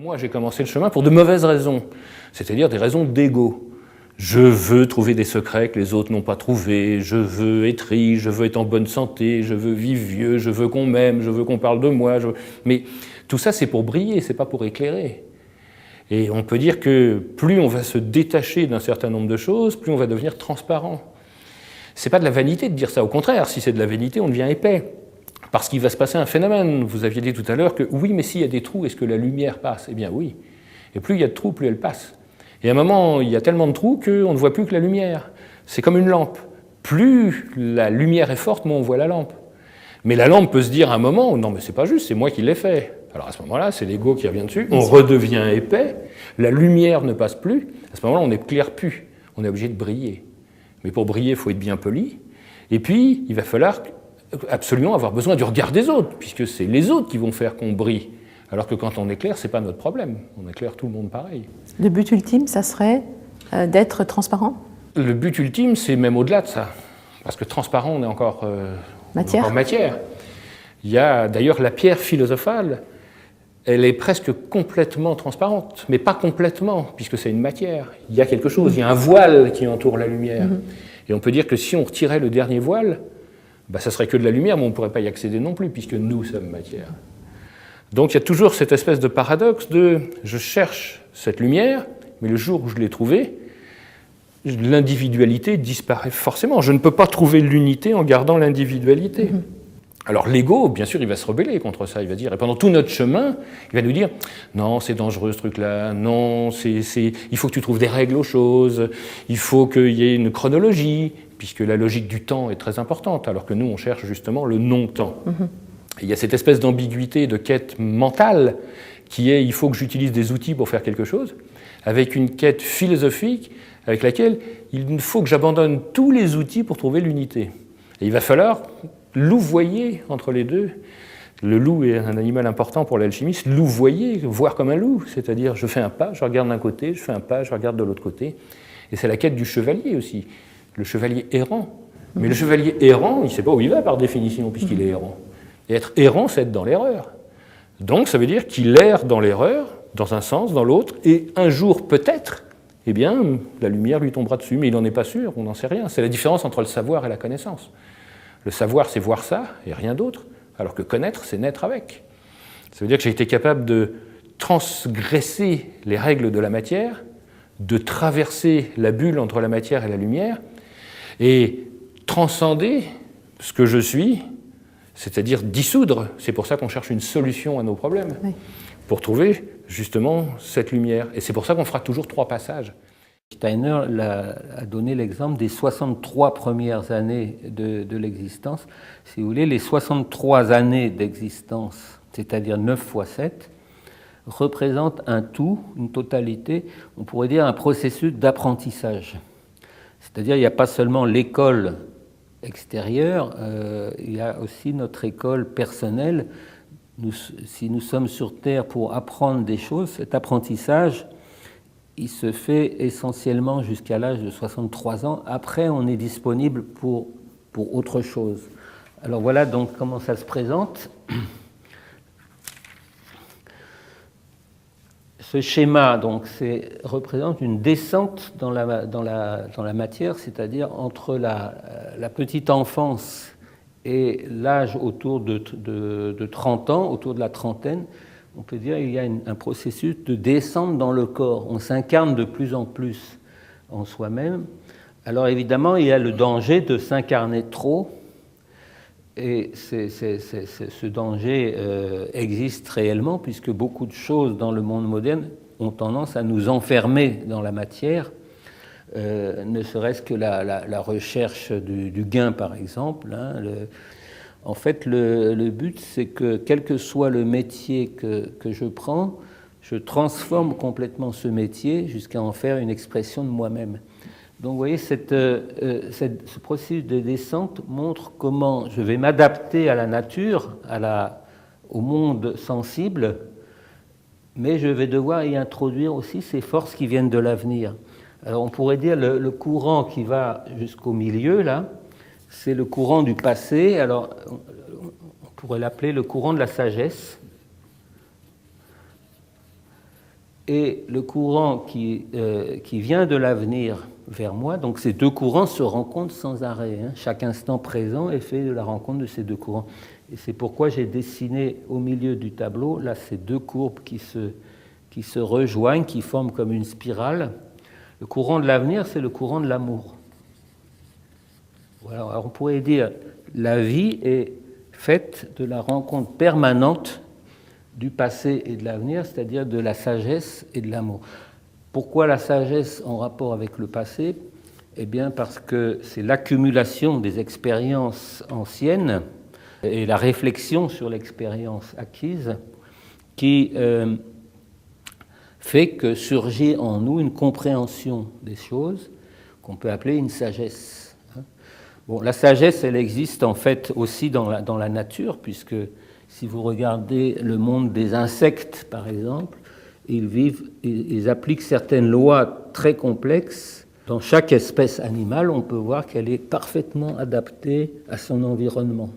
Moi, j'ai commencé le chemin pour de mauvaises raisons, c'est-à-dire des raisons d'ego. Je veux trouver des secrets que les autres n'ont pas trouvés, je veux être riche, je veux être en bonne santé, je veux vivre vieux, je veux qu'on m'aime, je veux qu'on parle de moi. Mais tout ça, c'est pour briller, c'est pas pour éclairer. Et on peut dire que plus on va se détacher d'un certain nombre de choses, plus on va devenir transparent. C'est pas de la vanité de dire ça, au contraire, si c'est de la vanité, on devient épais. Parce qu'il va se passer un phénomène. Vous aviez dit tout à l'heure que oui, mais s'il y a des trous, est-ce que la lumière passe? Eh bien oui. Et plus il y a de trous, plus elle passe. Et à un moment, il y a tellement de trous qu'on ne voit plus que la lumière. C'est comme une lampe. Plus la lumière est forte, moins on voit la lampe. Mais la lampe peut se dire à un moment, non mais c'est pas juste, c'est moi qui l'ai fait. Alors à ce moment-là, c'est l'ego qui revient dessus, on redevient épais, la lumière ne passe plus, à ce moment-là, on n'éclaire plus, on est obligé de briller. Mais pour briller, il faut être bien poli. Et puis, il va falloir absolument avoir besoin du regard des autres, puisque c'est les autres qui vont faire qu'on brille. Alors que quand on éclaire, ce n'est pas notre problème. On éclaire tout le monde pareil. Le but ultime, ça serait d'être transparent? Le but ultime, c'est même au-delà de ça. Parce que transparent, on est encore matière. Il y a d'ailleurs la pierre philosophale, elle est presque complètement transparente, mais pas complètement, puisque c'est une matière. Il y a quelque chose, il y a un voile qui entoure la lumière. Et on peut dire que si on retirait le dernier voile, ça serait que de la lumière, mais on ne pourrait pas y accéder non plus, puisque nous sommes matière. Donc il y a toujours cette espèce de paradoxe de « je cherche cette lumière, mais le jour où je l'ai trouvée, l'individualité disparaît forcément. Je ne peux pas trouver l'unité en gardant l'individualité. » Alors l'ego, bien sûr, il va se rebeller contre ça, il va dire, et pendant tout notre chemin, il va nous dire « non, c'est dangereux ce truc-là, non, il faut que tu trouves des règles aux choses, il faut qu'il y ait une chronologie, puisque la logique du temps est très importante, alors que nous, on cherche justement le non-temps. » Il y a cette espèce d'ambiguïté, de quête mentale, qui est « il faut que j'utilise des outils pour faire quelque chose », avec une quête philosophique avec laquelle il faut que j'abandonne tous les outils pour trouver l'unité. Et il va falloir louvoyer entre les deux. Le loup est un animal important pour l'alchimiste. Louvoyer, voir comme un loup, c'est-à-dire je fais un pas, je regarde d'un côté, je fais un pas, je regarde de l'autre côté. Et c'est la quête du chevalier aussi, le chevalier errant. Mais le chevalier errant, il ne sait pas où il va par définition, puisqu'il est errant. Et être errant, c'est être dans l'erreur. Donc ça veut dire qu'il erre dans l'erreur, dans un sens, dans l'autre, et un jour peut-être, eh bien, la lumière lui tombera dessus, mais il n'en est pas sûr, on n'en sait rien. C'est la différence entre le savoir et la connaissance. Le savoir, c'est voir ça, et rien d'autre, alors que connaître, c'est naître avec. Ça veut dire que j'ai été capable de transgresser les règles de la matière, de traverser la bulle entre la matière et la lumière, et transcender ce que je suis, c'est-à-dire dissoudre. C'est pour ça qu'on cherche une solution à nos problèmes, pour trouver justement cette lumière. Et c'est pour ça qu'on fera toujours 3 passages. Steiner a donné l'exemple des 63 premières années de l'existence. Si vous voulez, les 63 années d'existence, c'est-à-dire 9 fois 7, représentent un tout, une totalité, on pourrait dire un processus d'apprentissage. C'est-à-dire qu'il n'y a pas seulement l'école extérieure, il y a aussi notre école personnelle. Si nous sommes sur Terre pour apprendre des choses, cet apprentissage, il se fait essentiellement jusqu'à l'âge de 63 ans. Après, on est disponible pour autre chose. Alors voilà donc comment ça se présente. Ce schéma donc, représente une descente dans la matière, c'est-à-dire entre la petite enfance et l'âge autour de 30 ans, autour de la trentaine. On peut dire qu'il y a un processus de descente dans le corps. On s'incarne de plus en plus en soi-même. Alors évidemment, il y a le danger de s'incarner trop. Et ce danger existe réellement, puisque beaucoup de choses dans le monde moderne ont tendance à nous enfermer dans la matière, ne serait-ce que la recherche du gain, par exemple. En fait, le but, c'est que quel que soit le métier que je prends, je transforme complètement ce métier jusqu'à en faire une expression de moi-même. Donc vous voyez, ce processus de descente montre comment je vais m'adapter à la nature, au monde sensible, mais je vais devoir y introduire aussi ces forces qui viennent de l'avenir. Alors on pourrait dire le courant qui va jusqu'au milieu, là, c'est le courant du passé. Alors on pourrait l'appeler le courant de la sagesse. et le courant qui vient de l'avenir vers moi. Donc ces deux courants se rencontrent sans arrêt. Hein. Chaque instant présent est fait de la rencontre de ces deux courants. Et c'est pourquoi j'ai dessiné au milieu du tableau, là, ces deux courbes qui se rejoignent, qui forment comme une spirale. Le courant de l'avenir, c'est le courant de l'amour. Voilà, alors on pourrait dire la vie est faite de la rencontre permanente du passé et de l'avenir, c'est-à-dire de la sagesse et de l'amour. Pourquoi la sagesse en rapport avec le passé? Eh bien parce que c'est l'accumulation des expériences anciennes et la réflexion sur l'expérience acquise qui fait que surgit en nous une compréhension des choses qu'on peut appeler une sagesse. Bon, la sagesse, elle existe en fait aussi dans la nature, puisque si vous regardez le monde des insectes, par exemple, ils appliquent certaines lois très complexes. Dans chaque espèce animale, on peut voir qu'elle est parfaitement adaptée à son environnement.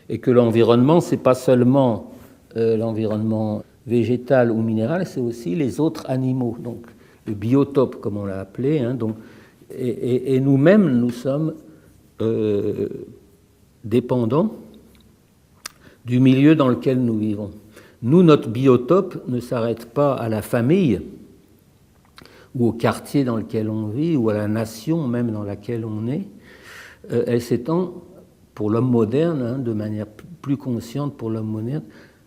Et que l'environnement, ce n'est pas seulement l'environnement végétal ou minéral, c'est aussi les autres animaux. Donc, le biotope, comme on l'a appelé. Hein, donc, et nous-mêmes, nous sommes dépendants du milieu dans lequel nous vivons. Nous, notre biotope ne s'arrête pas à la famille ou au quartier dans lequel on vit ou à la nation même dans laquelle on est. Elle s'étend pour l'homme moderne, hein, de manière plus consciente pour l'homme moderne,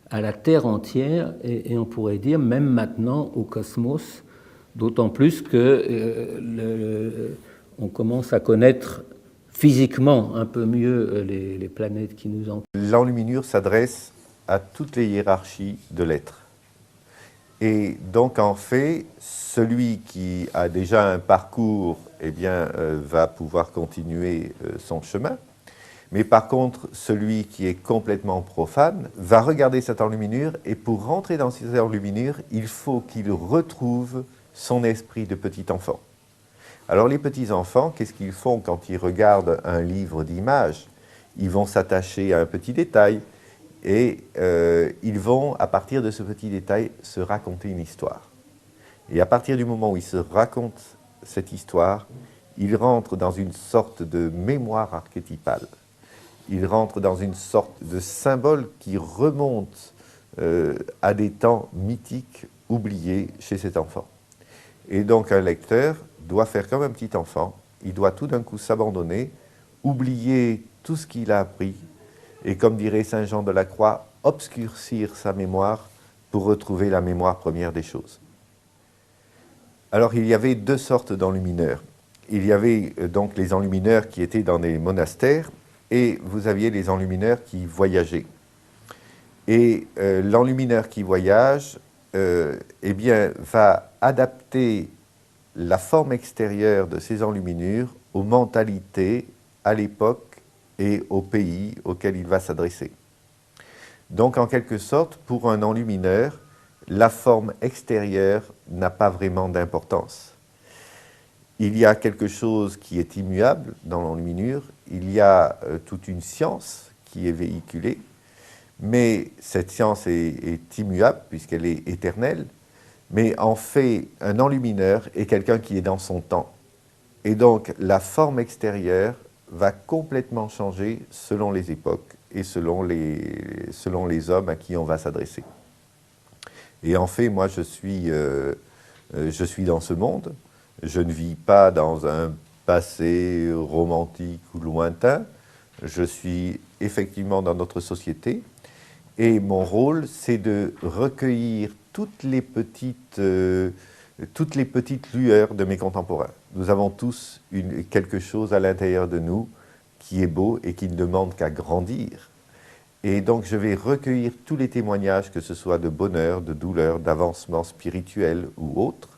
à la Terre entière et on pourrait dire même maintenant au cosmos, d'autant plus que on commence à connaître physiquement un peu mieux les planètes qui nous entourent. L'enluminure s'adresse à toutes les hiérarchies de l'être. Et donc en fait, celui qui a déjà un parcours eh bien, va pouvoir continuer son chemin. Mais par contre, celui qui est complètement profane va regarder cette enluminure et pour rentrer dans cette enluminure, il faut qu'il retrouve son esprit de petit enfant. Alors les petits-enfants, qu'est-ce qu'ils font quand ils regardent un livre d'images? Ils vont s'attacher à un petit détail et ils vont, à partir de ce petit détail, se raconter une histoire. Et à partir du moment où ils se racontent cette histoire, ils rentrent dans une sorte de mémoire archétypale. Ils rentrent dans une sorte de symbole qui remonte à des temps mythiques oubliés chez cet enfant. Et donc un lecteur doit faire comme un petit enfant, il doit tout d'un coup s'abandonner, oublier tout ce qu'il a appris, et comme dirait Saint Jean de la Croix, obscurcir sa mémoire pour retrouver la mémoire première des choses. Alors il y avait deux sortes d'enlumineurs. Il y avait donc les enlumineurs qui étaient dans des monastères, et vous aviez les enlumineurs qui voyageaient. Et l'enlumineur qui voyage, eh bien, va adapter la forme extérieure de ces enluminures aux mentalités, à l'époque et au pays auquel il va s'adresser. Donc, en quelque sorte, pour un enlumineur, la forme extérieure n'a pas vraiment d'importance. Il y a quelque chose qui est immuable dans l'enluminure, il y a toute une science qui est véhiculée, mais cette science est immuable puisqu'elle est éternelle, mais en fait, un enlumineur est quelqu'un qui est dans son temps. Et donc, la forme extérieure va complètement changer selon les époques et selon les hommes à qui on va s'adresser. Et en fait, moi, je suis dans ce monde. Je ne vis pas dans un passé romantique ou lointain. Je suis effectivement dans notre société. Et mon rôle, c'est de recueillir toutes les petites lueurs de mes contemporains. Nous avons tous quelque chose à l'intérieur de nous qui est beau et qui ne demande qu'à grandir. Et donc je vais recueillir tous les témoignages, que ce soit de bonheur, de douleur, d'avancement spirituel ou autre.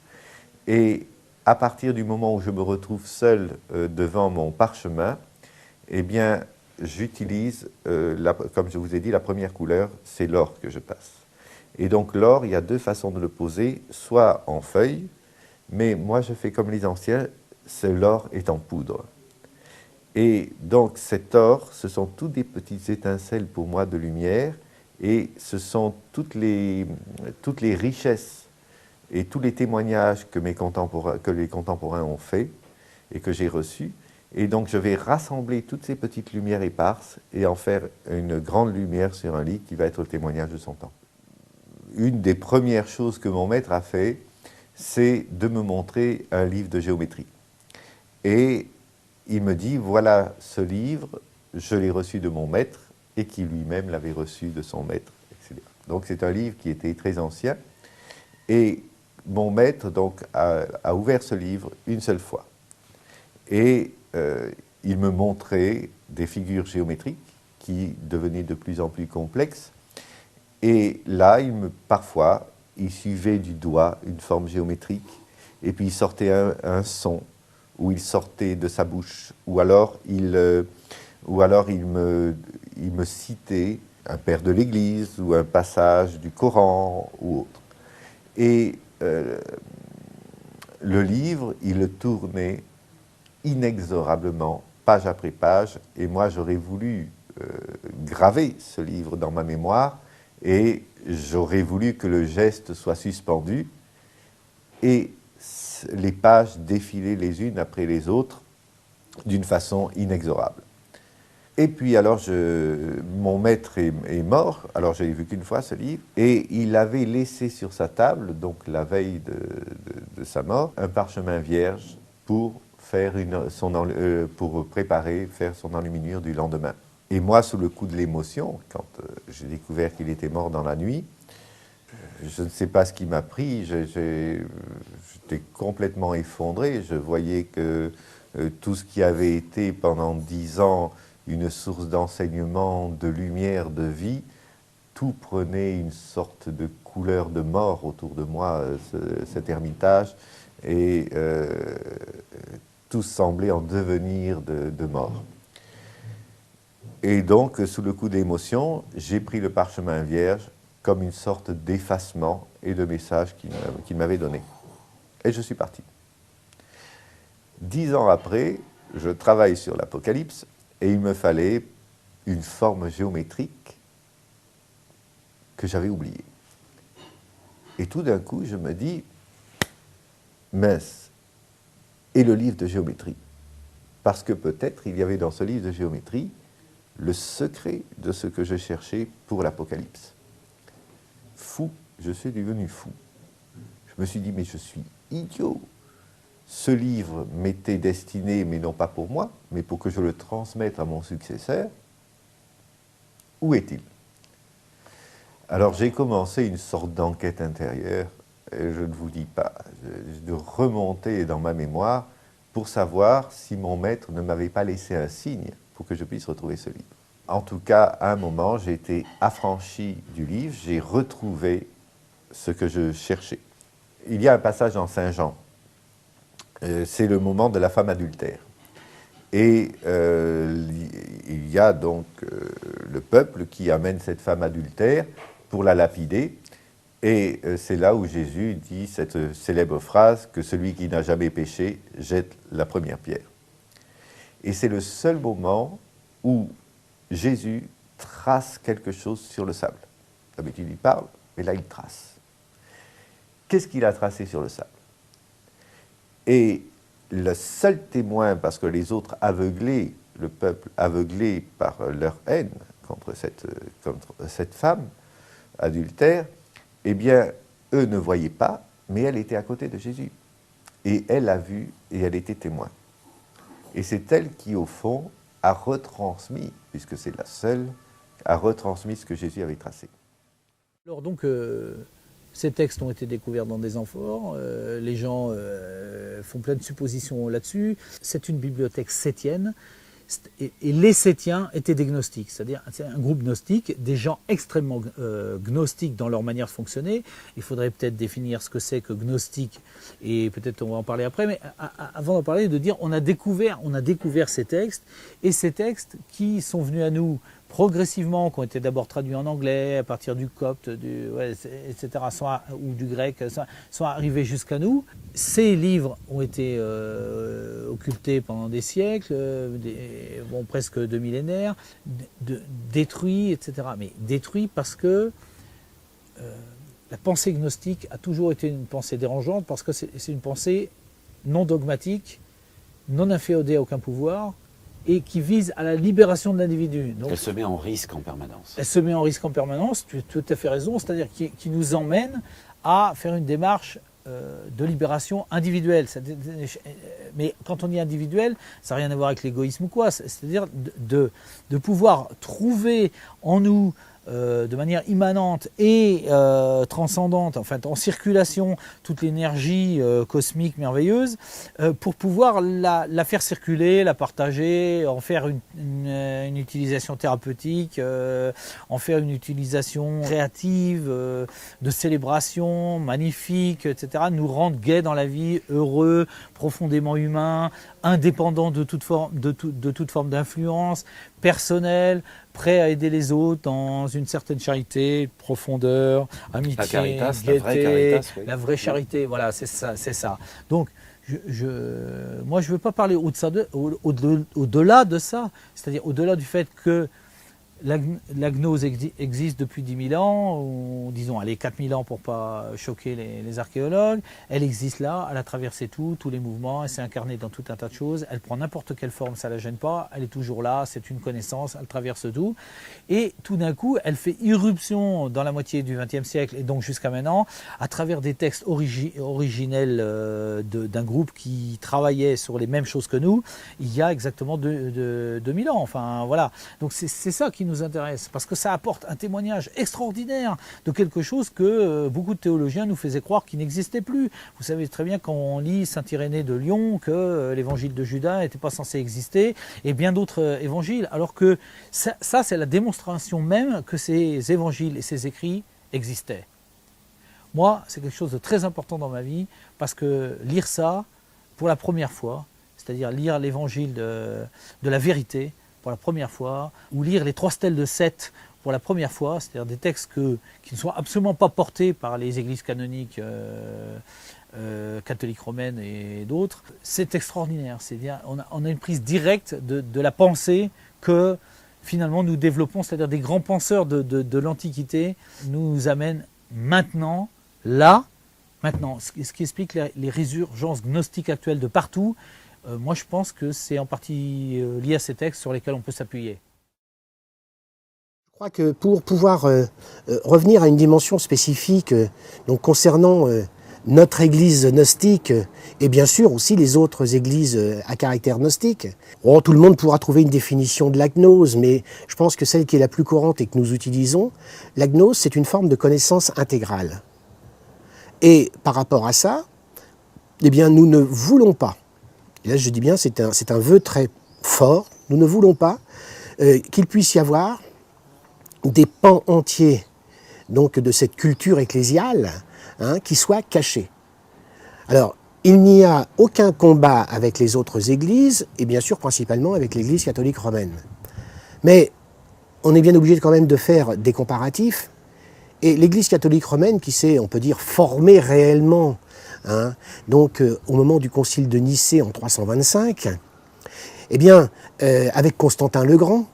Et à partir du moment où je me retrouve seul devant mon parchemin, eh bien, j'utilise, comme je vous ai dit, la première couleur, c'est l'or que je passe. Et donc l'or, il y a deux façons de le poser, soit en feuille, mais moi je fais comme les anciens, l'or est en poudre. Et donc cet or, ce sont toutes des petites étincelles pour moi de lumière, et ce sont toutes les richesses et tous les témoignages que les contemporains ont faits et que j'ai reçus. Et donc je vais rassembler toutes ces petites lumières éparses et en faire une grande lumière sur un livre qui va être le témoignage de son temps. Une des premières choses que mon maître a fait, c'est de me montrer un livre de géométrie. Et il me dit, voilà ce livre, je l'ai reçu de mon maître et qui lui-même l'avait reçu de son maître, etc. Donc c'est un livre qui était très ancien. Et mon maître donc, a ouvert ce livre une seule fois. Et il me montrait des figures géométriques qui devenaient de plus en plus complexes. Et là, parfois, il suivait du doigt une forme géométrique, et puis il sortait un son, ou il sortait de sa bouche, ou alors il me citait un père de l'Église, ou un passage du Coran, ou autre. Et le livre, il le tournait inexorablement, page après page, et moi j'aurais voulu graver ce livre dans ma mémoire, et j'aurais voulu que le geste soit suspendu, et les pages défilaient les unes après les autres d'une façon inexorable. Et puis alors, mon maître est mort, alors je l'ai vu qu'une fois ce livre, et il avait laissé sur sa table, donc la veille de sa mort, un parchemin vierge pour faire faire son enluminure du lendemain. Et moi, sous le coup de l'émotion, quand j'ai découvert qu'il était mort dans la nuit, je ne sais pas ce qui m'a pris, j'étais complètement effondré. Je voyais que tout ce qui avait été pendant 10 ans une source d'enseignement, de lumière, de vie, tout prenait une sorte de couleur de mort autour de moi, cet ermitage, et tout semblait en devenir de mort. Et donc, sous le coup d'émotion, j'ai pris le parchemin vierge comme une sorte d'effacement et de message qu'il m'avait donné. Et je suis parti. 10 ans après, je travaille sur l'Apocalypse et il me fallait une forme géométrique que j'avais oubliée. Et tout d'un coup, je me dis, mince, et le livre de géométrie? Parce que peut-être il y avait dans ce livre de géométrie le secret de ce que je cherchais pour l'Apocalypse. Fou, je suis devenu fou. Je me suis dit, mais je suis idiot. Ce livre m'était destiné, mais non pas pour moi, mais pour que je le transmette à mon successeur. Où est-il? Alors j'ai commencé une sorte d'enquête intérieure, et je ne vous dis pas, de remonter dans ma mémoire pour savoir si mon maître ne m'avait pas laissé un signe pour que je puisse retrouver ce livre. En tout cas, à un moment, j'ai été affranchi du livre, j'ai retrouvé ce que je cherchais. Il y a un passage dans Saint Jean, c'est le moment de la femme adultère. Et il y a donc le peuple qui amène cette femme adultère pour la lapider. Et c'est là où Jésus dit cette célèbre phrase que celui qui n'a jamais péché jette la première pierre. Et c'est le seul moment où Jésus trace quelque chose sur le sable. D'habitude, il parle, mais là, il trace. Qu'est-ce qu'il a tracé sur le sable? Et le seul témoin, parce que les autres aveuglés, le peuple aveuglé par leur haine contre cette femme adultère, eh bien, eux ne voyaient pas, mais elle était à côté de Jésus. Et elle a vu, et elle était témoin. Et c'est elle qui, au fond, a retransmis, puisque c'est la seule, a retransmis ce que Jésus avait tracé. Alors donc, ces textes ont été découverts dans des amphores, les gens font plein de suppositions là-dessus. C'est une bibliothèque sétienne, et les Sétiens étaient des gnostiques, c'est-à-dire un groupe gnostique, des gens extrêmement gnostiques dans leur manière de fonctionner. Il faudrait peut-être définir ce que c'est que gnostique, et peut-être on va en parler après, mais avant d'en parler, de dire on a découvert ces textes, et ces textes qui sont venus à nous progressivement, qui ont été d'abord traduits en anglais, à partir du copte, etc., ou du grec, sont arrivés jusqu'à nous. Ces livres ont été occultés pendant des siècles, presque 2 millénaires, détruits, etc. Mais détruits parce que la pensée gnostique a toujours été une pensée dérangeante parce que c'est une pensée non dogmatique, non inféodée à aucun pouvoir et qui vise à la libération de l'individu. Donc, Elle se met en risque en permanence. elle se met en risque en permanence, tu as tout à fait raison, c'est-à-dire qui nous emmène à faire une démarche de libération individuelle. Mais quand on dit individuel, ça n'a rien à voir avec l'égoïsme ou quoi, c'est-à-dire de pouvoir trouver en nous de manière immanente et transcendante, enfin en circulation, toute l'énergie cosmique merveilleuse, pour pouvoir la faire circuler, la partager, en faire une utilisation thérapeutique, en faire une utilisation créative, de célébration, magnifique, etc., nous rendre gais dans la vie, heureux, profondément humains, indépendants de toute forme d'influence, personnel, prêt à aider les autres dans une certaine charité, profondeur, amitié, la caritas, gaieté, la vraie caritas, oui. la vraie charité, voilà, c'est ça. Donc, moi, je ne veux pas parler au-delà de ça, c'est-à-dire au-delà du fait que la gnose existe depuis 10 000 ans, ou disons, allez, 4 000 ans pour ne pas choquer les archéologues. Elle existe là, elle a traversé tous les mouvements, elle s'est incarnée dans tout un tas de choses, elle prend n'importe quelle forme, ça ne la gêne pas, elle est toujours là, c'est une connaissance, elle traverse tout. Et tout d'un coup, elle fait irruption dans la moitié du XXe siècle, et donc jusqu'à maintenant, à travers des textes originels d'un groupe qui travaillait sur les mêmes choses que nous, il y a exactement 2000 ans. Enfin, voilà. Donc c'est ça qui nous intéresse, parce que ça apporte un témoignage extraordinaire de quelque chose que beaucoup de théologiens nous faisaient croire qu'il n'existait plus. Vous savez très bien quand on lit Saint Irénée de Lyon que l'évangile de Judas n'était pas censé exister, et bien d'autres évangiles, alors que ça c'est la démonstration même que ces évangiles et ces écrits existaient. Moi, c'est quelque chose de très important dans ma vie, parce que lire ça, pour la première fois, c'est-à-dire lire l'évangile de la vérité, pour la première fois, ou lire les 3 stèles de Seth pour la première fois, c'est-à-dire des textes qui ne sont absolument pas portés par les églises canoniques catholiques romaines et d'autres, c'est extraordinaire. C'est-à-dire on a une prise directe de la pensée que finalement nous développons, c'est-à-dire des grands penseurs de l'Antiquité nous amènent maintenant, ce qui explique les résurgences gnostiques actuelles de partout. Moi, je pense que c'est en partie lié à ces textes sur lesquels on peut s'appuyer. Je crois que pour pouvoir revenir à une dimension spécifique donc concernant notre église gnostique et bien sûr aussi les autres églises à caractère gnostique, tout le monde pourra trouver une définition de la gnose, mais je pense que celle qui est la plus courante et que nous utilisons, la gnose, c'est une forme de connaissance intégrale. Et par rapport à ça, eh bien, nous ne voulons pas, et là je dis bien c'est un vœu très fort, nous ne voulons pas qu'il puisse y avoir des pans entiers donc, de cette culture ecclésiale qui soient cachés. Alors, il n'y a aucun combat avec les autres églises, et bien sûr principalement avec l'église catholique romaine. Mais on est bien obligé quand même de faire des comparatifs, et l'église catholique romaine qui s'est, on peut dire, formée réellement donc au moment du concile de Nicée en 325, eh bien, avec Constantin le Grand,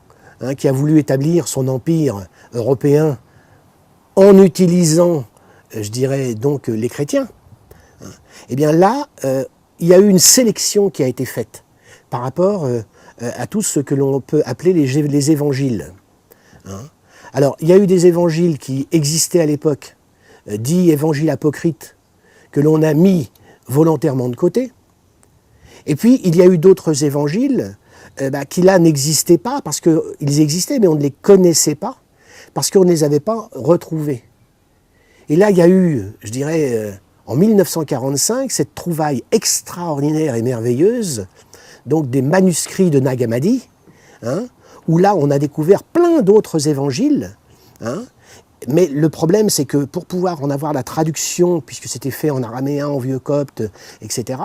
qui a voulu établir son empire européen en utilisant, je dirais donc, les chrétiens, eh bien là, il y a eu une sélection qui a été faite par rapport à tout ce que l'on peut appeler les évangiles. Alors, il y a eu des évangiles qui existaient à l'époque, dits évangiles apocryphes, que l'on a mis volontairement de côté. Et puis, il y a eu d'autres évangiles qui là n'existaient pas, parce qu'ils existaient, mais on ne les connaissait pas, parce qu'on ne les avait pas retrouvés. Et là, il y a eu, je dirais, en 1945, cette trouvaille extraordinaire et merveilleuse, donc des manuscrits de Nag Hammadi, où là, on a découvert plein d'autres évangiles, mais le problème, c'est que pour pouvoir en avoir la traduction, puisque c'était fait en araméen, en vieux copte, etc.,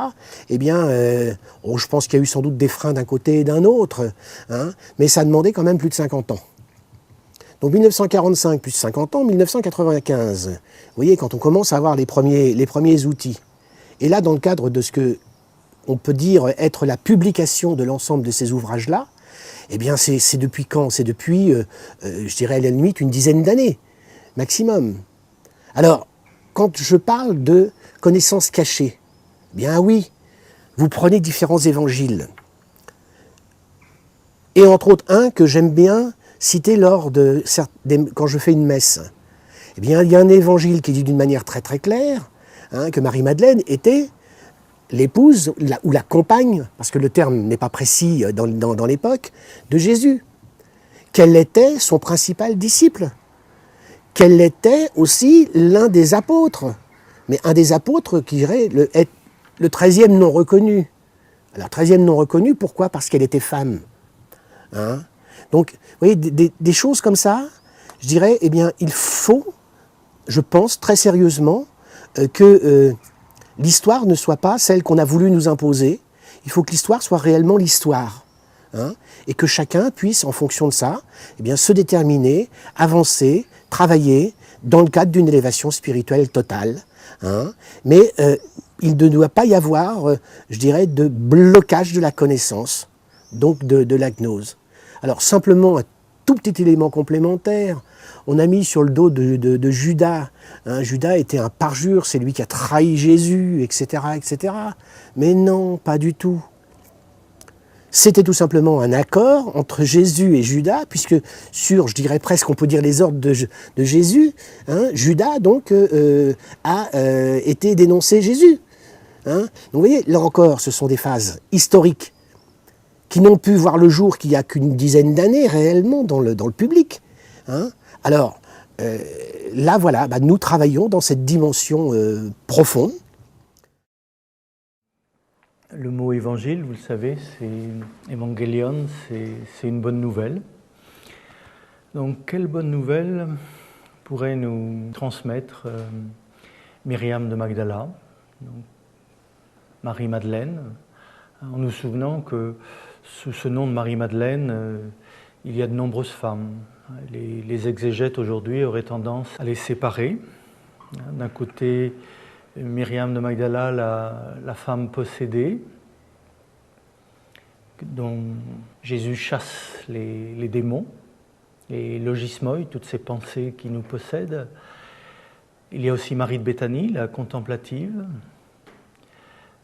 eh bien, je pense qu'il y a eu sans doute des freins d'un côté et d'un autre, mais ça demandait quand même plus de 50 ans. Donc 1945 plus 50 ans, 1995. Vous voyez, quand on commence à avoir les premiers outils. Et là, dans le cadre de ce que on peut dire être la publication de l'ensemble de ces ouvrages-là, eh bien, c'est depuis quand? C'est depuis, je dirais à la limite, une dizaine d'années, maximum. Alors, quand je parle de connaissances cachées, bien oui, vous prenez différents évangiles. Et entre autres un que j'aime bien citer quand je fais une messe. Eh bien, il y a un évangile qui dit d'une manière très très claire que Marie-Madeleine était l'épouse ou la compagne, parce que le terme n'est pas précis dans l'époque, de Jésus. Qu'elle était son principal disciple. Qu'elle était aussi l'un des apôtres. Mais un des apôtres qui dirait être le 13e non reconnu. Alors, 13e non reconnu, pourquoi? Parce qu'elle était femme. Donc, vous voyez, des choses comme ça, je dirais, eh bien, il faut, je pense très sérieusement, que l'histoire ne soit pas celle qu'on a voulu nous imposer. Il faut que l'histoire soit réellement l'histoire. Et que chacun puisse, en fonction de ça, eh bien, se déterminer, avancer, travailler dans le cadre d'une élévation spirituelle totale. Mais il ne doit pas y avoir, je dirais, de blocage de la connaissance, donc de la gnose. Alors simplement un tout petit élément complémentaire, on a mis sur le dos de Judas. Judas était un parjure, c'est lui qui a trahi Jésus, etc., etc. Mais non, pas du tout. C'était tout simplement un accord entre Jésus et Judas, puisque sur, je dirais presque, on peut dire les ordres de Jésus, Judas donc a été dénoncé Jésus. Donc vous voyez, là encore, ce sont des phases historiques qui n'ont pu voir le jour qu'il n'y a qu'une dizaine d'années réellement dans le public. Alors, là voilà, nous travaillons dans cette dimension profonde. Le mot évangile, vous le savez, c'est évangélion, c'est une bonne nouvelle. Donc, quelle bonne nouvelle pourrait nous transmettre Myriam de Magdala, donc Marie-Madeleine, en nous souvenant que sous ce nom de Marie-Madeleine, il y a de nombreuses femmes. Les exégètes aujourd'hui auraient tendance à les séparer. D'un côté, Myriam de Magdala, la femme possédée, dont Jésus chasse les démons, les logismoi, toutes ces pensées qui nous possèdent. Il y a aussi Marie de Béthanie, la contemplative.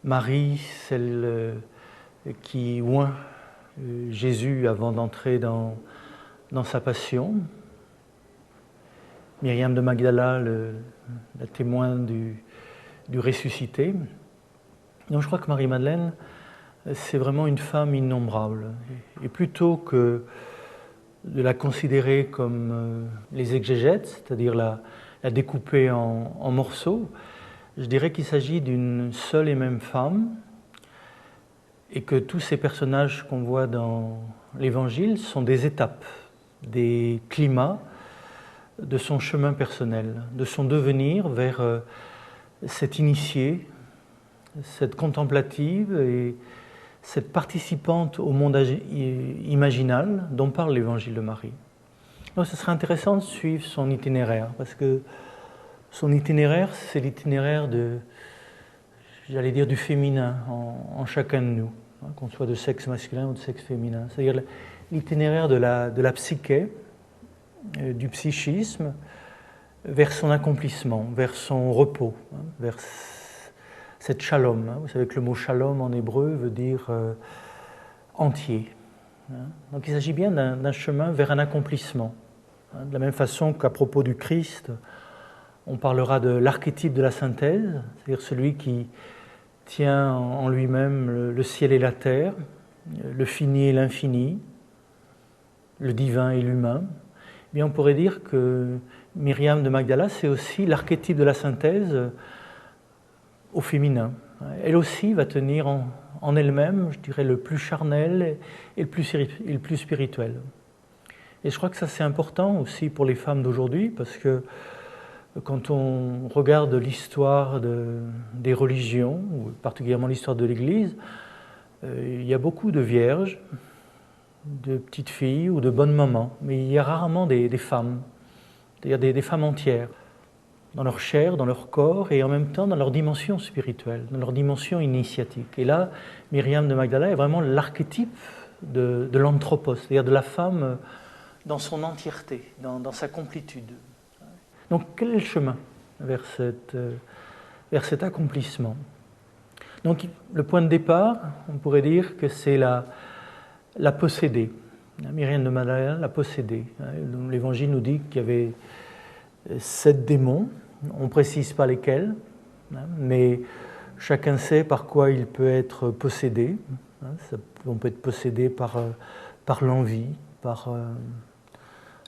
Marie, celle qui oint Jésus avant d'entrer dans sa passion. Myriam de Magdala, la témoin du ressuscité. Donc je crois que Marie-Madeleine, c'est vraiment une femme innombrable. Et plutôt que de la considérer comme les exégètes, c'est-à-dire la découper en morceaux, je dirais qu'il s'agit d'une seule et même femme, et que tous ces personnages qu'on voit dans l'Évangile sont des étapes, des climats de son chemin personnel, de son devenir vers cette initiée, cette contemplative et cette participante au monde imaginal dont parle l'Évangile de Marie. Donc ce serait intéressant de suivre son itinéraire, parce que son itinéraire, c'est l'itinéraire j'allais dire, du féminin en chacun de nous, qu'on soit de sexe masculin ou de sexe féminin. C'est-à-dire l'itinéraire de la psyché, du psychisme, vers son accomplissement, vers son repos, vers cette shalom. Vous savez que le mot shalom en hébreu veut dire entier. Donc il s'agit bien d'un chemin vers un accomplissement. De la même façon qu'à propos du Christ, on parlera de l'archétype de la synthèse, c'est-à-dire celui qui tient en lui-même le ciel et la terre, le fini et l'infini, le divin et l'humain. Eh bien, on pourrait dire que Myriam de Magdala, c'est aussi l'archétype de la synthèse au féminin. Elle aussi va tenir en elle-même, je dirais, le plus charnel et le plus spirituel. Et je crois que ça, c'est important aussi pour les femmes d'aujourd'hui, parce que quand on regarde l'histoire des religions, ou particulièrement l'histoire de l'Église, il y a beaucoup de vierges, de petites filles ou de bonnes mamans, mais il y a rarement des femmes, c'est-à-dire des femmes entières, dans leur chair, dans leur corps, et en même temps dans leur dimension spirituelle, dans leur dimension initiatique. Et là, Myriam de Magdala est vraiment l'archétype de l'anthropos, c'est-à-dire de la femme dans son entièreté, dans sa complétude. Donc quel est le chemin? vers cet accomplissement. Donc le point de départ, on pourrait dire que c'est la possédée. Myriam de Magdalène l'a possédée. L'Évangile nous dit qu'il y avait 7 démons, on ne précise pas lesquels, mais chacun sait par quoi il peut être possédé. On peut être possédé par l'envie, par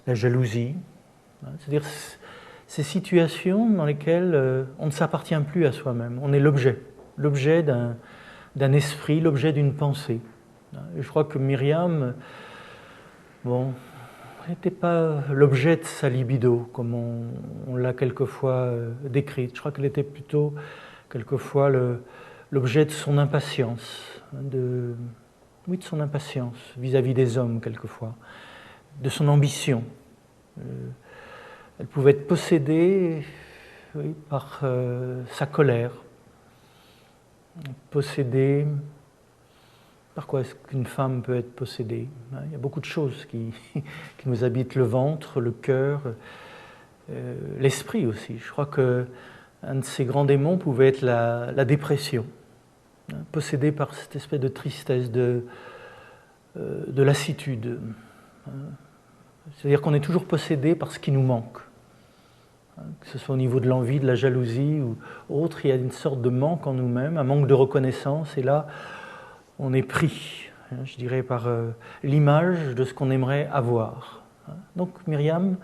la jalousie. C'est-à-dire ces situations dans lesquelles on ne s'appartient plus à soi-même, on est l'objet d'un esprit, l'objet d'une pensée. Et je crois que Myriam, n'était pas l'objet de sa libido, comme on l'a quelquefois décrite. Je crois qu'elle était plutôt quelquefois l'objet de son impatience, de son impatience vis-à-vis des hommes quelquefois, de son ambition. Elle pouvait être possédée par sa colère, possédée. Par quoi est-ce qu'une femme peut être possédée? Il y a beaucoup de choses qui nous habitent, le ventre, le cœur, l'esprit aussi. Je crois qu'un de ces grands démons pouvait être la dépression, possédée par cette espèce de tristesse, de lassitude. C'est-à-dire qu'on est toujours possédé par ce qui nous manque. Que ce soit au niveau de l'envie, de la jalousie ou autre, il y a une sorte de manque en nous-mêmes, un manque de reconnaissance, et là, on est pris, je dirais, par l'image de ce qu'on aimerait avoir. Donc Myriam,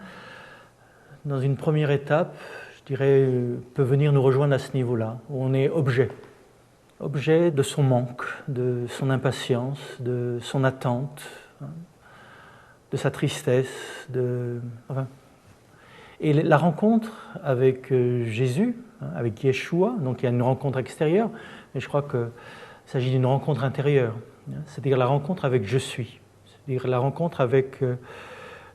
dans une première étape, je dirais, peut venir nous rejoindre à ce niveau-là, où on est objet de son manque, de son impatience, de son attente, de sa tristesse, Et la rencontre avec Jésus, avec Yeshua, donc il y a une rencontre extérieure, mais je crois qu'il s'agit d'une rencontre intérieure, c'est-à-dire la rencontre avec je suis, c'est-à-dire la rencontre avec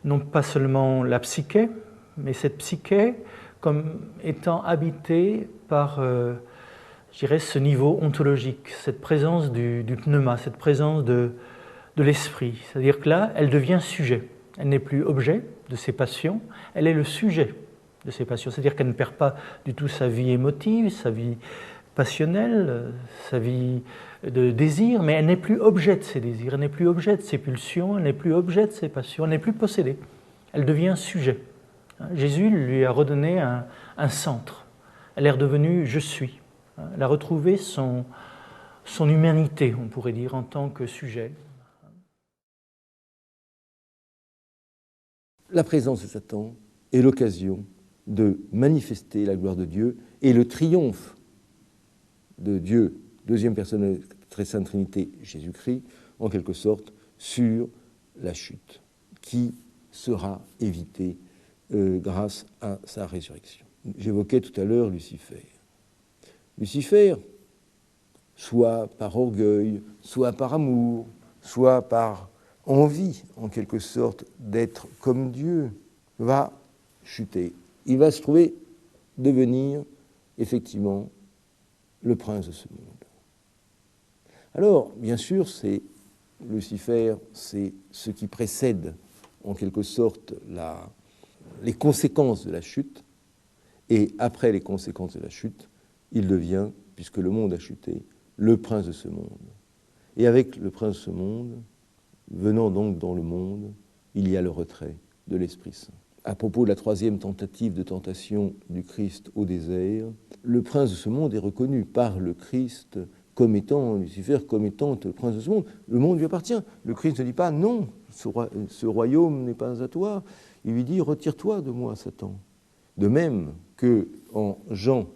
non pas seulement la psyché, mais cette psyché comme étant habitée par, je dirais, ce niveau ontologique, cette présence du pneuma, cette présence de l'esprit. C'est-à-dire que là, elle devient sujet. Elle n'est plus objet de ses passions, elle est le sujet de ses passions. C'est-à-dire qu'elle ne perd pas du tout sa vie émotive, sa vie passionnelle, sa vie de désir, mais elle n'est plus objet de ses désirs, elle n'est plus objet de ses pulsions, elle n'est plus objet de ses passions, elle n'est plus possédée. Elle devient sujet. Jésus lui a redonné un centre. Elle est redevenue « je suis ». Elle a retrouvé son humanité, on pourrait dire, en tant que sujet. La présence de Satan est l'occasion de manifester la gloire de Dieu et le triomphe de Dieu, deuxième personne de la très sainte Trinité, Jésus-Christ, en quelque sorte, sur la chute, qui sera évitée grâce à sa résurrection. J'évoquais tout à l'heure Lucifer. Lucifer, soit par orgueil, soit par amour, soit par envie, en quelque sorte, d'être comme Dieu, va chuter. Il va se trouver devenir, effectivement, le prince de ce monde. Alors, bien sûr, c'est Lucifer, c'est ce qui précède, en quelque sorte, les conséquences de la chute, et après les conséquences de la chute, il devient, puisque le monde a chuté, le prince de ce monde. Et avec le prince de ce monde, venant donc dans le monde, il y a le retrait de l'Esprit Saint. À propos de la troisième tentative de tentation du Christ au désert, le prince de ce monde est reconnu par le Christ comme étant, Lucifer, comme étant le prince de ce monde. Le monde lui appartient. Le Christ ne dit pas « non, ce royaume n'est pas à toi ». Il lui dit « retire-toi de moi, Satan ». De même que en Jean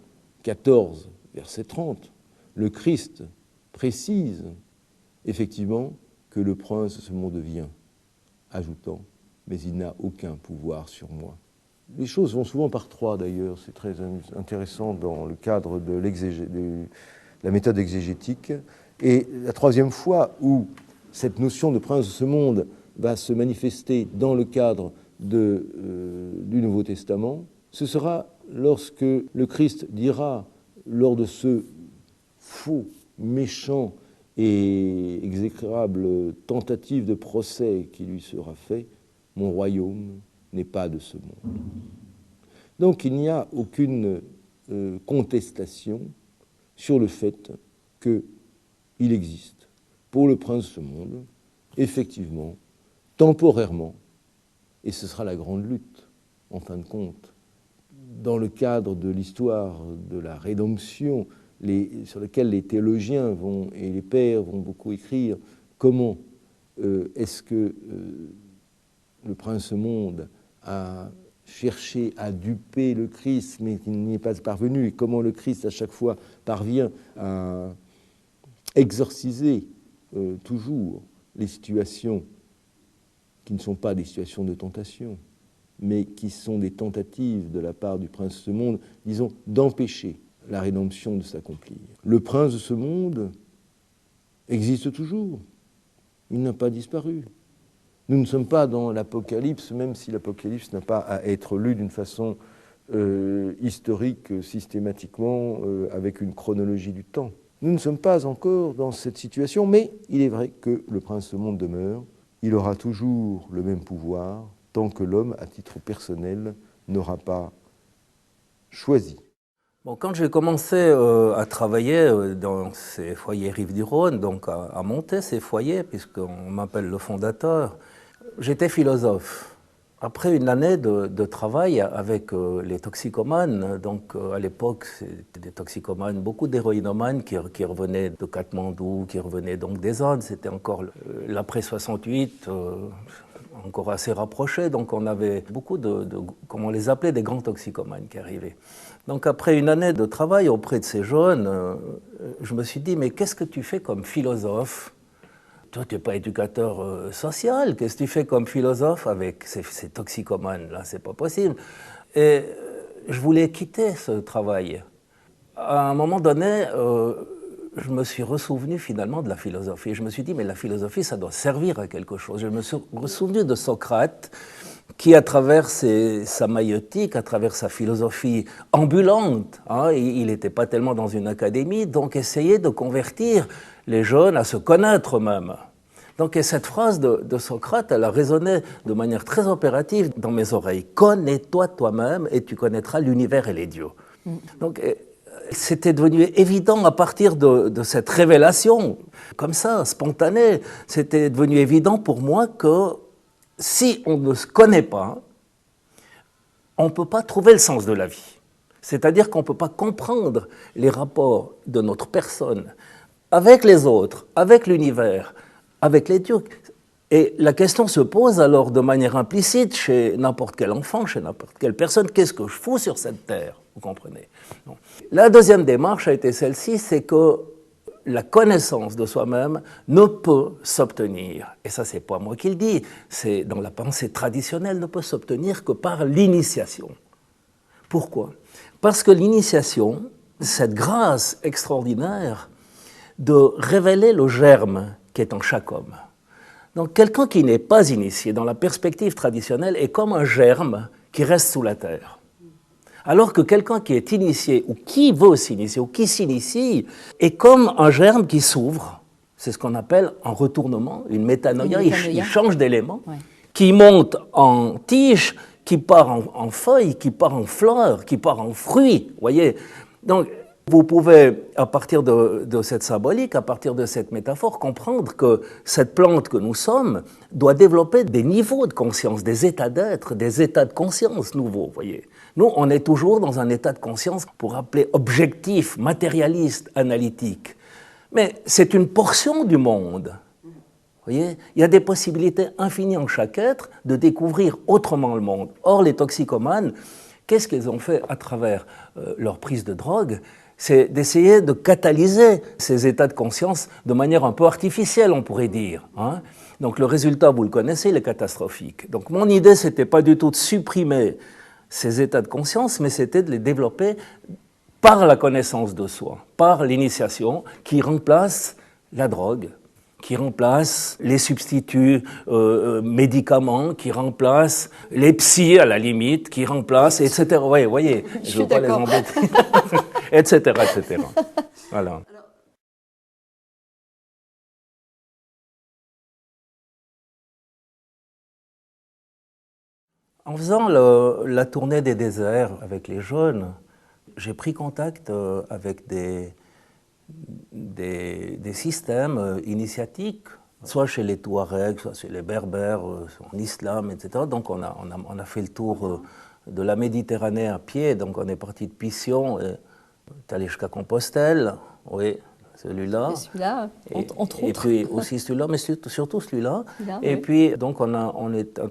14, verset 30, le Christ précise effectivement que le prince de ce monde vient, ajoutant « mais il n'a aucun pouvoir sur moi ». Les choses vont souvent par trois d'ailleurs, c'est très intéressant dans le cadre de la méthode exégétique. Et la troisième fois où cette notion de prince de ce monde va se manifester dans le cadre du Nouveau Testament, ce sera lorsque le Christ dira, lors de ce faux, méchant et exécrable tentative de procès qui lui sera fait, « Mon royaume n'est pas de ce monde ». Donc il n'y a aucune contestation sur le fait qu'il existe, pour le prince de ce monde, effectivement, temporairement, et ce sera la grande lutte, en fin de compte, dans le cadre de l'histoire de la rédemption, sur lequel les théologiens et les pères vont beaucoup écrire, comment est-ce que le prince de ce monde a cherché à duper le Christ, mais qu'il n'y est pas parvenu, et comment le Christ, à chaque fois, parvient à exorciser toujours les situations qui ne sont pas des situations de tentation, mais qui sont des tentatives de la part du prince de ce monde, disons, d'empêcher la rédemption de s'accomplir. Le prince de ce monde existe toujours. Il n'a pas disparu. Nous ne sommes pas dans l'Apocalypse, même si l'Apocalypse n'a pas à être lu d'une façon historique, systématiquement, avec une chronologie du temps. Nous ne sommes pas encore dans cette situation, mais il est vrai que le prince de ce monde demeure. Il aura toujours le même pouvoir tant que l'homme, à titre personnel, n'aura pas choisi. Bon, quand j'ai commencé à travailler dans ces foyers Rives du Rhône, donc à monter ces foyers, puisqu'on m'appelle le fondateur, j'étais philosophe. Après une année de travail avec les toxicomanes, donc à l'époque c'était des toxicomanes, beaucoup d'héroïnomanes qui revenaient de Katmandou, qui revenaient donc des zones, c'était encore l'après 68, encore assez rapproché, donc on avait beaucoup comment on les appelait, des grands toxicomanes qui arrivaient. Donc après une année de travail auprès de ces jeunes, je me suis dit, mais qu'est-ce que tu fais comme philosophe ? Toi, tu n'es pas éducateur social, qu'est-ce que tu fais comme philosophe avec ces toxicomanes-là? C'est pas possible. Et je voulais quitter ce travail. À un moment donné, je me suis ressouvenu finalement de la philosophie. Je me suis dit, mais la philosophie, ça doit servir à quelque chose. Je me suis ressouvenu de Socrate, qui, à travers sa maïeutique, à travers sa philosophie ambulante, hein, il n'était pas tellement dans une académie, donc essayait de convertir les jeunes à se connaître eux-mêmes. Donc, et cette phrase de Socrate, elle a résonné de manière très opérative dans mes oreilles. « Connais-toi toi-même et tu connaîtras l'univers et les dieux. » Donc, c'était devenu évident à partir de cette révélation, comme ça, spontanée, c'était devenu évident pour moi que si on ne se connaît pas, on ne peut pas trouver le sens de la vie. C'est-à-dire qu'on ne peut pas comprendre les rapports de notre personne avec les autres, avec l'univers, avec les dieux. Et la question se pose alors de manière implicite chez n'importe quel enfant, chez n'importe quelle personne, qu'est-ce que je fous sur cette terre? Vous comprenez? Donc, la deuxième démarche a été celle-ci, c'est que la connaissance de soi-même ne peut s'obtenir, et ça c'est pas moi qui le dis, c'est dans la pensée traditionnelle, ne peut s'obtenir que par l'initiation. Pourquoi? Parce que l'initiation, cette grâce extraordinaire de révéler le germe qui est en chaque homme. Donc quelqu'un qui n'est pas initié dans la perspective traditionnelle est comme un germe qui reste sous la terre. Alors que quelqu'un qui est initié, ou qui veut s'initier, ou qui s'initie, est comme un germe qui s'ouvre. C'est ce qu'on appelle un retournement, une métanoïa. Il change d'élément, ouais, qui monte en tige, qui part en feuille, qui part en fleur, qui part en fruit. Voyez. Donc, vous pouvez, à partir de cette symbolique, à partir de cette métaphore, comprendre que cette plante que nous sommes doit développer des niveaux de conscience, des états d'être, des états de conscience nouveaux, voyez. Nous, on est toujours dans un état de conscience pour appeler objectif, matérialiste, analytique. Mais c'est une portion du monde. Voyez, il y a des possibilités infinies en chaque être de découvrir autrement le monde. Or, les toxicomanes, qu'est-ce qu'ils ont fait à travers leur prise de drogue? C'est d'essayer de catalyser ces états de conscience de manière un peu artificielle, on pourrait dire. Hein. Donc le résultat, vous le connaissez, il est catastrophique. Donc mon idée, ce n'était pas du tout de supprimer ces états de conscience, mais c'était de les développer par la connaissance de soi, par l'initiation qui remplace la drogue, qui remplace les substituts médicaments, qui remplace les psys à la limite, qui remplace, etc. Ouais, voyez, je ne veux pas les embêter, etc., etc. Voilà. En faisant la tournée des déserts avec les jeunes, j'ai pris contact avec des systèmes initiatiques, soit chez les Touaregs, soit chez les Berbères, en islam, etc. Donc on a fait le tour de la Méditerranée à pied, donc on est parti de Pission, et est allé jusqu'à Compostelle, oui, celui-là. Celui-là, entre autres. Et puis aussi celui-là, mais surtout celui-là. Et oui. puis, donc, on a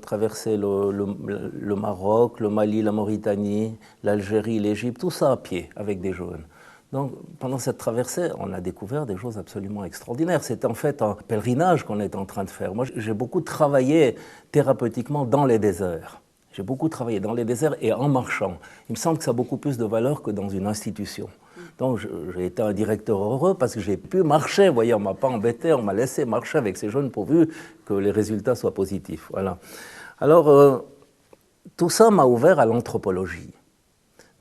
traversé le Maroc, le Mali, la Mauritanie, l'Algérie, l'Égypte, tout ça à pied, avec des jeunes. Donc, pendant cette traversée, on a découvert des choses absolument extraordinaires. C'était en fait un pèlerinage qu'on était en train de faire. Moi, j'ai beaucoup travaillé thérapeutiquement dans les déserts. J'ai beaucoup travaillé dans les déserts et en marchant. Il me semble que ça a beaucoup plus de valeur que dans une institution. Donc j'ai été un directeur heureux parce que j'ai pu marcher. Vous voyez, on ne m'a pas embêté, on m'a laissé marcher avec ces jeunes pourvu que les résultats soient positifs. Voilà. Alors, tout ça m'a ouvert à l'anthropologie.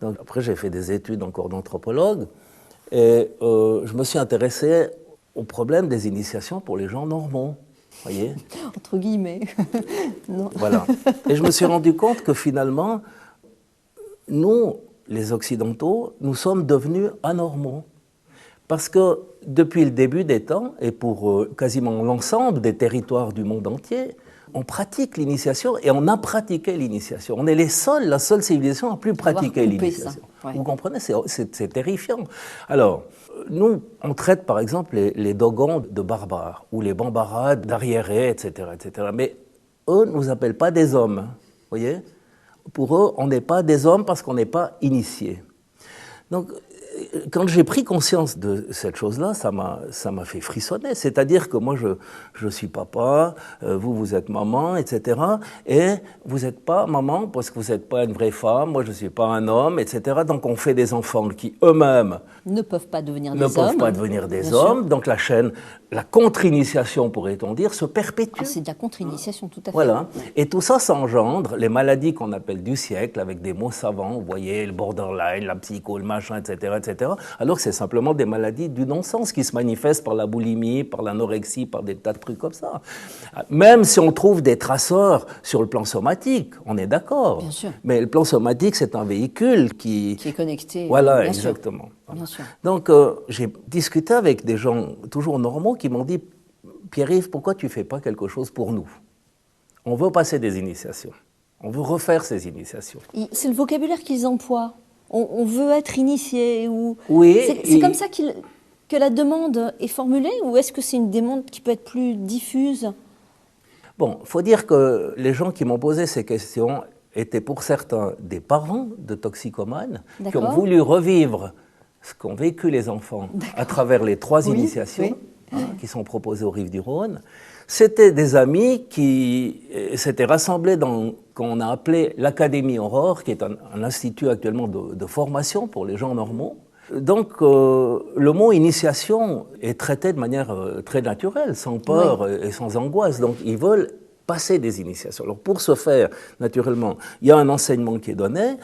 Donc, après, j'ai fait des études encore d'anthropologue et je me suis intéressé au problème des initiations pour les gens normaux. Voyez ? Entre guillemets. Non. Voilà. Et je me suis rendu compte que finalement, nous, les Occidentaux, nous sommes devenus anormaux. Parce que depuis le début des temps, et pour quasiment l'ensemble des territoires du monde entier, on pratique l'initiation et on a pratiqué l'initiation. On est la seule civilisation à plus pratiquer l'initiation. Ouais. Vous comprenez, c'est terrifiant. Alors, nous, on traite par exemple les Dogons de barbares ou les Bambara d'arriérés, etc., etc. Mais eux ne nous appellent pas des hommes. Vous voyez ? Pour eux, on n'est pas des hommes parce qu'on n'est pas initiés. Donc, quand j'ai pris conscience de cette chose-là, ça m'a fait frissonner. C'est-à-dire que moi, je suis papa, vous êtes maman, etc. Et vous n'êtes pas maman parce que vous n'êtes pas une vraie femme, moi je ne suis pas un homme, etc. Donc on fait des enfants qui eux-mêmes ne peuvent pas devenir des hommes. Donc la chaîne, la contre-initiation, pourrait-on dire, se perpétue. Ah, c'est de la contre-initiation, tout à fait. Voilà. Et tout ça s'engendre, les maladies qu'on appelle du siècle, avec des mots savants, vous voyez, le borderline, la psycho, le machin, etc., etc., alors que c'est simplement des maladies du non-sens qui se manifestent par la boulimie, par l'anorexie, par des tas de trucs comme ça. Même si on trouve des traceurs sur le plan somatique, on est d'accord. Bien sûr. Mais le plan somatique, c'est un véhicule qui est connecté. Voilà, bien exactement. Sûr. Bien sûr. Donc, j'ai discuté avec des gens toujours normaux qui m'ont dit « Pierre-Yves, pourquoi tu ne fais pas quelque chose pour nous ? On veut passer des initiations. On veut refaire ces initiations. » C'est le vocabulaire qu'ils emploient. On veut être initié ou... Oui. C'est comme ça que la demande est formulée ou est-ce que c'est une demande qui peut être plus diffuse ? Bon, il faut dire que les gens qui m'ont posé ces questions étaient pour certains des parents de toxicomanes qui ont voulu revivre ce qu'ont vécu les enfants à travers les 3 initiations qui sont proposées aux rives du Rhône. C'était des amis qui s'étaient rassemblés dans qu'on a appelé l'Académie Aurore, qui est un institut actuellement de formation pour les gens normaux. Donc, le mot initiation est traité de manière très naturelle, sans peur et sans angoisse. Donc, ils veulent passer des initiations. Alors, pour ce faire, naturellement, il y a un enseignement qui est donné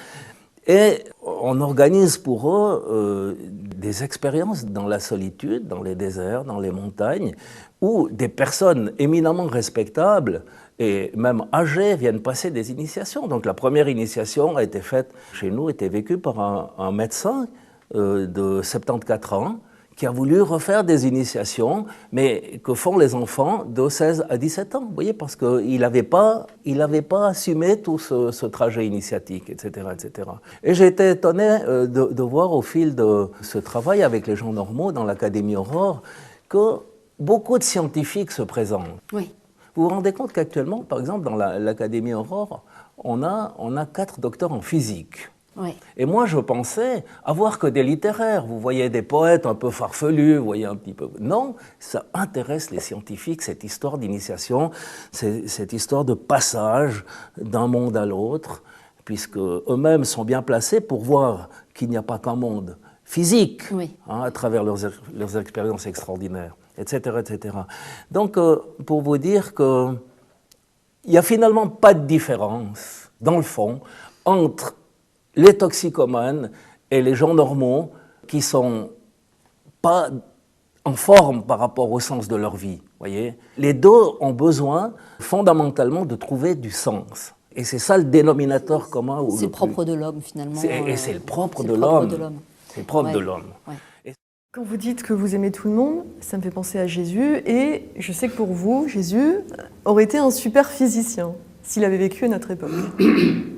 et on organise pour eux des expériences dans la solitude, dans les déserts, dans les montagnes, où des personnes éminemment respectables et même âgées viennent passer des initiations. Donc, la première initiation a été faite chez nous, était vécue par un médecin de 74 ans qui a voulu refaire des initiations, mais que font les enfants de 16 à 17 ans, vous voyez, parce qu'il n'avait pas assumé tout ce trajet initiatique, etc., etc. Et j'ai été étonné de voir au fil de ce travail avec les gens normaux dans l'Académie Aurore que beaucoup de scientifiques se présentent. Oui. Vous vous rendez compte qu'actuellement, par exemple, dans l'Académie Aurore, on a 4 docteurs en physique. Oui. Et moi, je pensais avoir que des littéraires. Vous voyez des poètes un peu farfelus, vous voyez un petit peu... Non, ça intéresse les scientifiques, cette histoire d'initiation, cette histoire de passage d'un monde à l'autre, puisque eux-mêmes sont bien placés pour voir qu'il n'y a pas qu'un monde physique, à travers leurs expériences extraordinaires, etc., etc. Donc, pour vous dire qu'il n'y a finalement pas de différence, dans le fond, entre les toxicomanes et les gens normaux qui ne sont pas en forme par rapport au sens de leur vie. Voyez, les deux ont besoin fondamentalement de trouver du sens. Et c'est ça le dénominateur commun. C'est le propre de l'homme, finalement. Et c'est le propre de C'est le l'homme. propre de l'homme. C'est le propre Ouais. de l'homme. Ouais. Quand vous dites que vous aimez tout le monde, ça me fait penser à Jésus. Et je sais que pour vous, Jésus aurait été un super physicien s'il avait vécu à notre époque.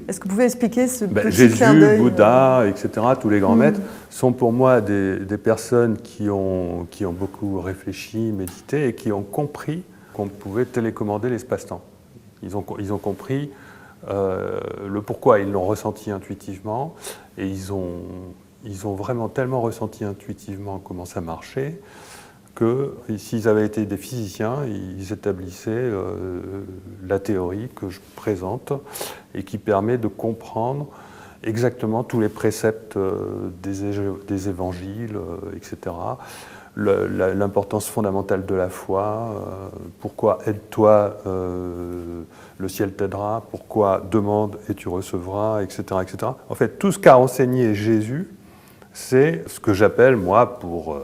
Est-ce que vous pouvez expliquer ce petit clin Jésus, d'œil Bouddha, etc., tous les grands maîtres, sont pour moi des personnes qui ont beaucoup réfléchi, médité et qui ont compris qu'on pouvait télécommander l'espace-temps. Ils ont compris le pourquoi, ils l'ont ressenti intuitivement et ils ont vraiment tellement ressenti intuitivement comment ça marchait que s'ils avaient été des physiciens, ils établissaient la théorie que je présente et qui permet de comprendre exactement tous les préceptes des évangiles, etc. L'importance fondamentale de la foi, pourquoi aide-toi, le ciel t'aidera, pourquoi demande et tu recevras, etc., etc. En fait, tout ce qu'a enseigné Jésus, c'est ce que j'appelle, moi, pour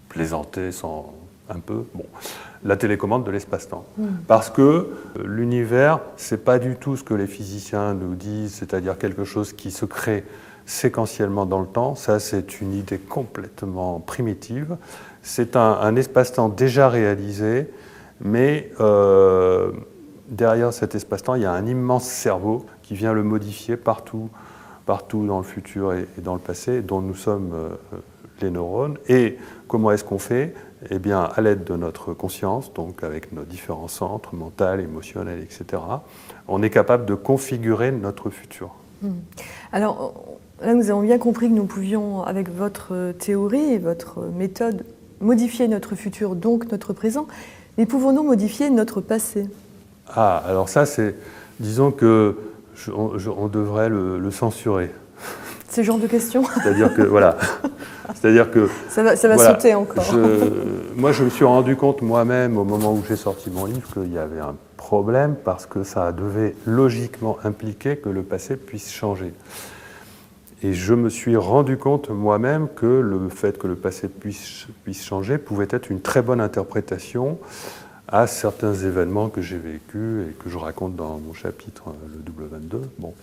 plaisanter un peu, la télécommande de l'espace-temps. Parce que l'univers, c'est pas du tout ce que les physiciens nous disent, c'est-à-dire quelque chose qui se crée séquentiellement dans le temps. Ça, c'est une idée complètement primitive. C'est un espace-temps déjà réalisé, mais derrière cet espace-temps, il y a un immense cerveau qui vient le modifier partout dans le futur et dans le passé, dont nous sommes les neurones. Et comment est-ce qu'on fait ? Eh bien, à l'aide de notre conscience, donc avec nos différents centres, mental, émotionnel, etc., on est capable de configurer notre futur. Alors, là, nous avons bien compris que nous pouvions, avec votre théorie et votre méthode, modifier notre futur, donc notre présent. Mais pouvons-nous modifier notre passé ? Ah, alors ça, c'est... Disons que on devrait le censurer. Ce genre de questions ? C'est-à-dire que, voilà... C'est-à-dire que... Ça va voilà, sauter encore. Moi, je me suis rendu compte moi-même, au moment où j'ai sorti mon livre, qu'il y avait un problème parce que ça devait logiquement impliquer que le passé puisse changer. Et je me suis rendu compte moi-même que le fait que le passé puisse changer pouvait être une très bonne interprétation à certains événements que j'ai vécus et que je raconte dans mon chapitre, le double 22. Bon.